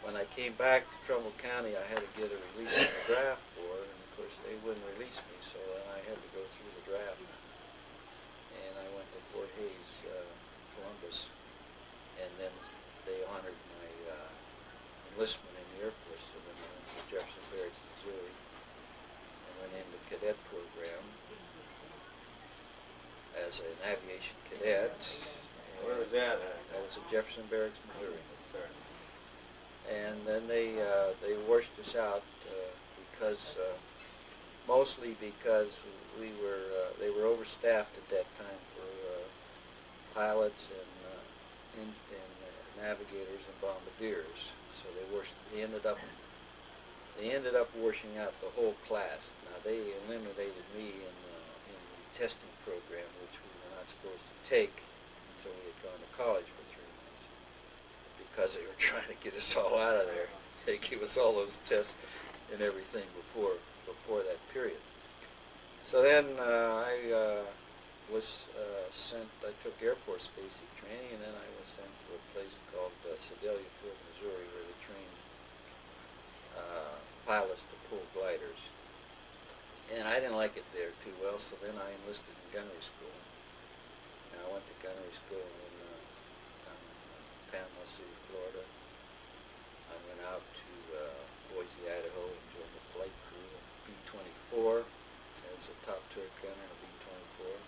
when I came back to Trumbull County, I had to get a release from the draft board, and of course they wouldn't release me, so then I had to go through the draft. And I went to Fort Hays, Columbus, and then they honored my enlistment in the Air Force, so then I went to Jefferson Barracks, Missouri, and went in the cadet program as an aviation cadet. Where was that at? That was at Jefferson Barracks, Missouri. Sorry. And then they washed us out because mostly because they were overstaffed at that time for pilots and navigators and bombardiers. So they ended up washing out the whole class. Now they eliminated me in the testing program, which we were not supposed to take until we had gone to college for 3 months, because they were trying to get us all out of there. They gave us all those tests and everything before that period. So then I was sent. I took Air Force basic training, and then I was sent to a place called Sedalia Field, Missouri, where they trained pilots to pull gliders. And I didn't like it there too well, so then I enlisted in gunnery school. And I went to gunnery school down in Panama City, Florida. I went out to Boise, Idaho, and joined the flight crew of B-24 as a top turret gunner of B-24.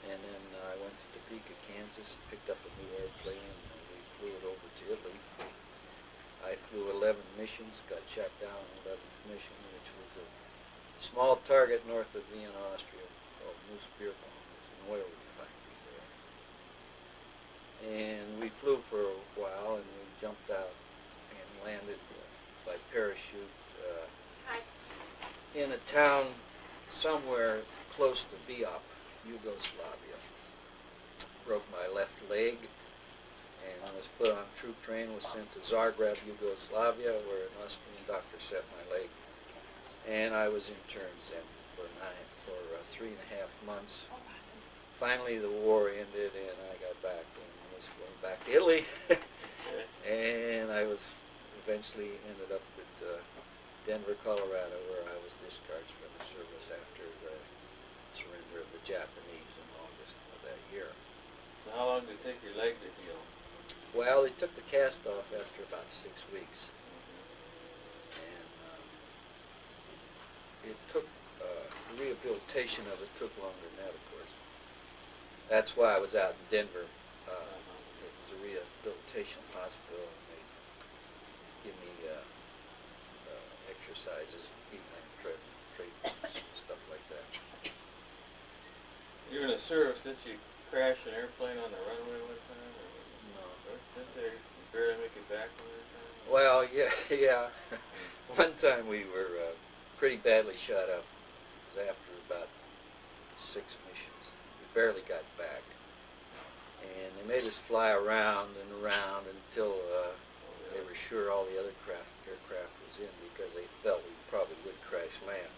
And then I went to Topeka, Kansas, picked up a new airplane, and we flew it over to Italy. I flew 11 missions, got shot down on 11th mission, which was a small target north of Vienna, Austria, called Moose Bierbaum. It's an oil refinery there. And we flew for a while, and we jumped out and landed by parachute in a town somewhere close to Biop, Yugoslavia. Broke my left leg, and was put on troop train, was sent to Zagreb, Yugoslavia, where an Austrian doctor set my leg. And I was interned then for 3.5 months. Finally, the war ended, and I got back and was going back to Italy. And I was eventually ended up at Denver, Colorado, where I was discharged from the service after the surrender of the Japanese in August of that year. So how long did it take your leg to heal? Well, they took the cast off after about 6 weeks. And it took, the rehabilitation of it took longer than that, of course. That's why I was out in Denver. It was a rehabilitation hospital, and they give me exercises, keep my treadmills, stuff like that. You were in the service, did you crash an airplane on the runway one time? No. Didn't they barely make it back one time? Well, yeah. One time we were pretty badly shot up. It was after about 6 missions. We barely got back. And they made us fly around and around until they were sure all the other aircraft was in, because they felt we probably would crash land.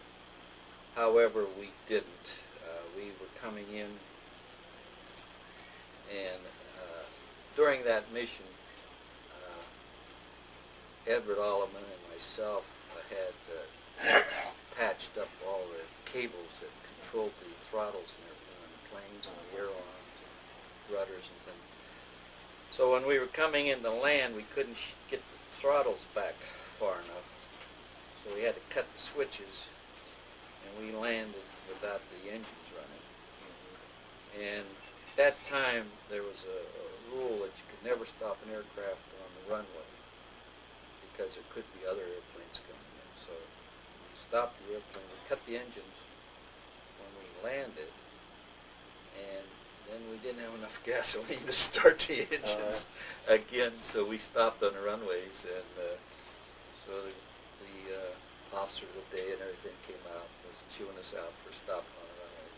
However, we didn't. We were coming in, and during that mission, Edward Alleman and myself had patched up all the cables that controlled the throttles and everything on the planes and the ailerons and rudders and things. So when we were coming into land, we couldn't get the throttles back far enough. So we had to cut the switches, and we landed without the engines running. And at that time, there was a rule that you could never stop an aircraft on the runway, because there could be other airplanes coming in. So we stopped the airplane, we cut the engines when we landed, and then we didn't have enough gasoline to start the engines again, so we stopped on the runways, and so the officer of the day and everything came out and was chewing us out for stopping on the runway.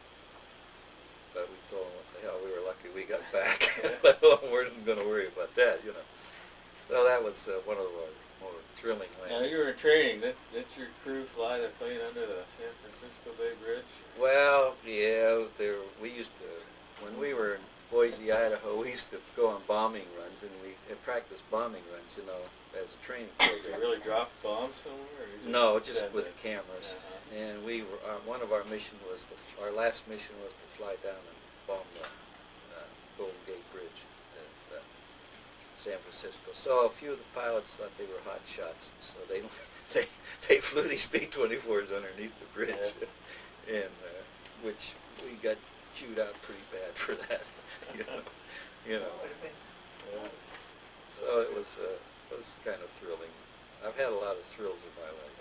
But we told him what the hell, we were lucky we got back. We weren't going to worry about that, you know. So that was one of the more thrilling landings. Now you were in training. Did your crew fly the plane under the San Francisco Bay Bridge? Well, yeah, we used to, when we were Boise, Idaho, we used to go on bombing runs, and we had practiced bombing runs, you know, as a training Did they program. really drop bombs somewhere? Or you No, just send with it? cameras. Uh-huh. And we were, one of our mission was our last mission was to fly down and bomb the Golden Gate Bridge at San Francisco. So a few of the pilots thought they were hot shots, so they flew these B-24s underneath the bridge, and which we got chewed out pretty bad for that, you know. Would have been close. So it was kind of thrilling. I've had a lot of thrills in my life.